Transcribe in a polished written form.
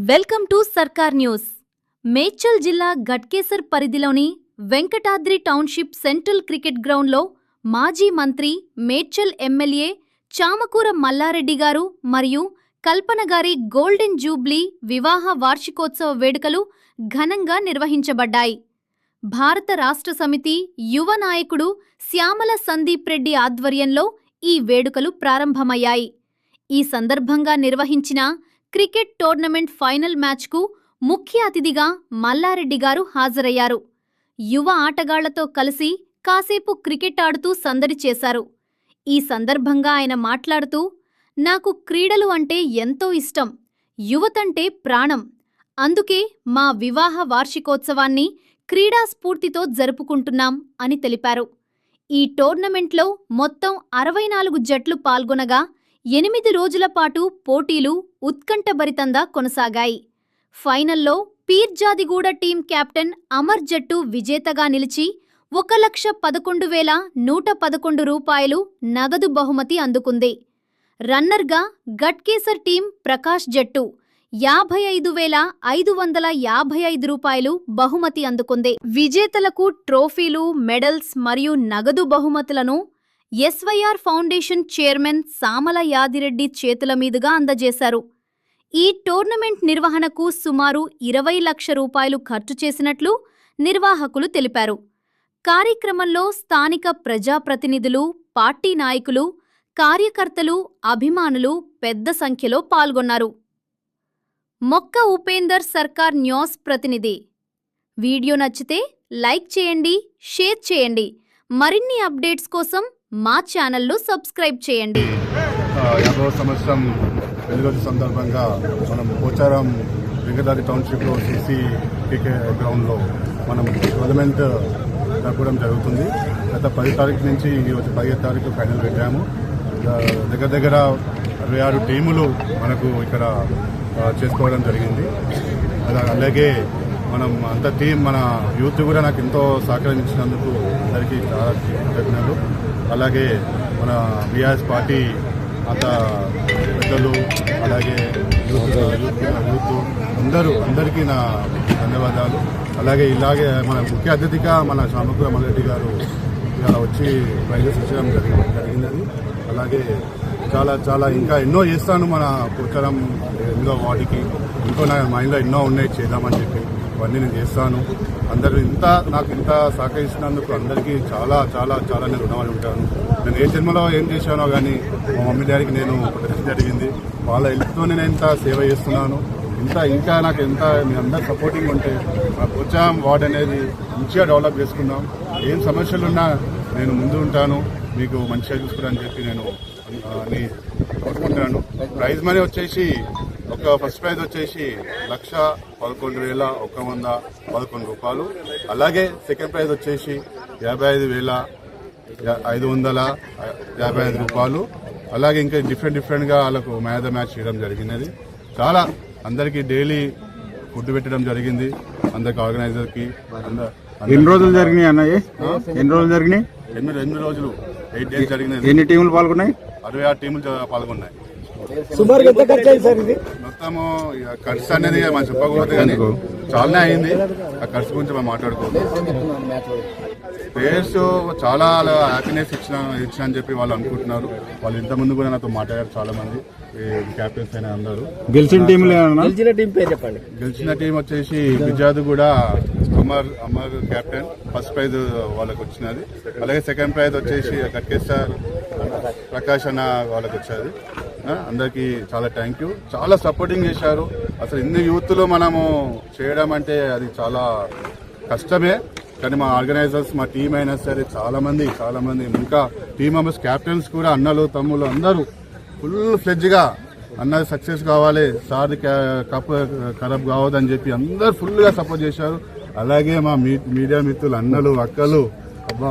Welcome to సర్కార్ news. Medchal జిల్లా గట్కేసర్ పరిధిలోని వెంకటాద్రి టౌన్షిప్ సెంట్రల్ క్రికెట్ గ్రౌండ్లో మాజీ మంత్రి మేడ్చల్ ఎమ్మెల్యే చామకూర మల్లారెడ్డి గారు మరియు కల్పన గారి గోల్డెన్ జూబ్లీ వివాహ వార్షికోత్సవ వేడుకలు ఘనంగా నిర్వహించబడ్డాయి. భారత రాష్ట్ర సమితి యువ నాయకుడు శ్యామల సందీప్ రెడ్డి ఆధ్వర్యంలో ఈ వేడుకలు ప్రారంభమయ్యాయి. ఈ సందర్భంగా నిర్వహించిన క్రికెట్ టోర్నమెంట్ ఫైనల్ మ్యాచ్కు ముఖ్య అతిథిగా మల్లారెడ్డి గారు హాజరయ్యారు. యువ ఆటగాళ్లతో కలిసి కాసేపు క్రికెట్ ఆడుతూ సందడి చేశారు. ఈ సందర్భంగా ఆయన మాట్లాడుతూ, నాకు క్రీడలు అంటే ఎంతో ఇష్టం, యువతంటే ప్రాణం, అందుకే మా వివాహ వార్షికోత్సవాన్ని క్రీడా స్ఫూర్తితో జరుపుకుంటున్నాం అని తెలిపారు. ఈ టోర్నమెంట్లో మొత్తం 64 జట్లు పాల్గొనగా 8 రోజుల పాటు పోటీలు ఉత్కంఠభరితంగా కొనసాగాయి. ఫైనల్లో పీర్జాదిగూడ టీం కెప్టెన్ అమర్ జట్టు విజేతగా నిలిచి 1,11,111 రూపాయలు నగదు బహుమతి అందుకుంది. రన్నర్గా గట్కేసర్ టీం ప్రకాష్ జట్టు 55,555 రూపాయలు బహుమతి అందుకుంది. విజేతలకు ట్రోఫీలు, మెడల్స్ మరియు నగదు బహుమతులను SYR foundation chairman Samala Yadireddy చేతుల మీదుగా అందజేశారు. ఈ టోర్నమెంట్ నిర్వహణకు సుమారు 20 లక్షల రూపాయలు ఖర్చు చేసినట్లు నిర్వాహకులు తెలిపారు. కార్యక్రమంలో స్థానిక ప్రజాప్రతినిధులు, పార్టీ నాయకులు, కార్యకర్తలు, అభిమానులు పెద్ద సంఖ్యలో పాల్గొన్నారు. మొక్క ఉపేందర్, సర్కార్ న్యూస్ ప్రతినిధి. వీడియో నచ్చితే లైక్ చేయండి, షేర్ చేయండి. మరిన్ని అప్డేట్స్ కోసం మా ఛానల్ను సబ్స్క్రైబ్ చేయండి. 50వ సంవత్సరం వెలుగొచ్చు సందర్భంగా మనం పోచారం వెంకటాద్రి టౌన్షిప్లో సిసి క్రికెట్ గ్రౌండ్లో మనం టోర్నమెంట్ జరపడం జరుగుతుంది. గత 10 తారీఖు నుంచి ఈరోజు 15 తారీఖు ఫైనల్ పెట్టాము. దగ్గర 66 టీములు మనకు ఇక్కడ చేసుకోవడం జరిగింది. అలాగే మనం అంత టీం, మన యూత్ కూడా నాకు ఎంతో సహకరించినందుకు అందరికీ చాలా కృతజ్ఞతలు. అలాగే మన బీఆర్ఎస్ పార్టీ అంత పెద్దలు, అలాగే యూత్ అందరికీ నా ధన్యవాదాలు. అలాగే ఇలాగే మన ముఖ్య అతిథిగా మన చామకూర మల్లారెడ్డి గారు ఇలా వచ్చి ప్రైజెస్ ఇచ్చడం జరిగినది. అలాగే చాలా ఇంకా ఎన్నో చేస్తాను మన పోచారం 8వ వార్డుకి. ఇంకో నా మైండ్లో ఎన్నో ఉన్నాయి చేద్దామని చెప్పి, అవన్నీ నేను చేస్తాను. అందరూ నాకు ఇంత సహకరిస్తున్నందుకు అందరికీ చాలా నేను రుణపడి ఉంటాను. నేను ఏ జన్మలో ఏం చేశానో కానీ మా మమ్మీ డాడీకి నేను ప్రదర్శన జరిగింది. వాళ్ళ హెల్ప్తోనే నేను ఇంత సేవ చేస్తున్నాను. ఇంకా నాకు మీ అందరు సపోర్టింగ్ ఉంటే మా పోచారం వార్డ్ అనేది మంచిగా డెవలప్ చేసుకుందాం. ఏం సమస్యలున్నా నేను ముందు ఉంటాను, మీకు మంచిగా చూసుకుంటానని చెప్పి నేను కోరుకుంటున్నాను. ప్రైజ్ మనీ వచ్చేసి ఫస్ట్ ప్రైజ్ వచ్చేసి 1,11,111 రూపాయలు. అలాగే సెకండ్ ప్రైజ్ వచ్చేసి 55,555 రూపాయలు. అలాగే ఇంకా డిఫరెంట్గా వాళ్ళకు మ్యాచ్ చేయడం జరిగినది. చాలా అందరికీ డైలీ ఫుడ్ పెట్టడం జరిగింది. అందరికి ఆర్గనైజర్కి. ఎన్ని రోజులు జరిగినాయి అన్నయ్య? ఎన్ని రోజులు జరిగినాయి? 8 రోజులు 8 డేస్ జరిగినాయి. ఎన్ని టీములు పాల్గొన్నాయి? 66 టీములు పాల్గొన్నాయి. మొత్తము ఖర్చు అనేది మనం చెప్పకూడదు కానీ చాలానే అయింది. ఆ ఖర్చు గురించి మనం మాట్లాడుకోవాలి. ప్లేయర్స్ చాలా హ్యాపీనెస్ ఇచ్చిన అని చెప్పి వాళ్ళు అనుకుంటున్నారు. వాళ్ళు ఇంతకుముందు కూడా నాతో మాట్లాడారు చాలా మంది క్యాప్టెన్స్ అయిన అందరూ. గెలిచిన టీం చెప్పండి. గెలిచిన టీం వచ్చేసి బిజాద్ కూడా అమర్ కెప్టెన్, ఫస్ట్ ప్రైజ్ వాళ్ళకి వచ్చినది. అలాగే సెకండ్ ప్రైజ్ వచ్చేసి గట్కేసర్ ప్రకాష్ అన్న వాళ్ళకి వచ్చేది. అందరికీ చాలా థ్యాంక్ యూ. చాలా సపోర్టింగ్ చేశారు. అసలు ఇన్ని యూత్లో మనము చేయడం అంటే అది చాలా కష్టమే. కానీ మా ఆర్గనైజర్స్, మా టీం అయినా సరే చాలా మంది ఇంకా టీం మెంబర్స్, క్యాప్టెన్స్ కూడా, అన్నలు తమ్ముళ్ళు అందరూ ఫుల్ ఫ్లెడ్జ్గా అన్నది సక్సెస్ కావాలి, సార్ కప్ ఖరాబ్ కావద్దని చెప్పి అందరు ఫుల్గా సపోర్ట్ చేశారు. అలాగే మా మీడియా మిత్రులు, అన్నలు, అక్కలు, అబ్బా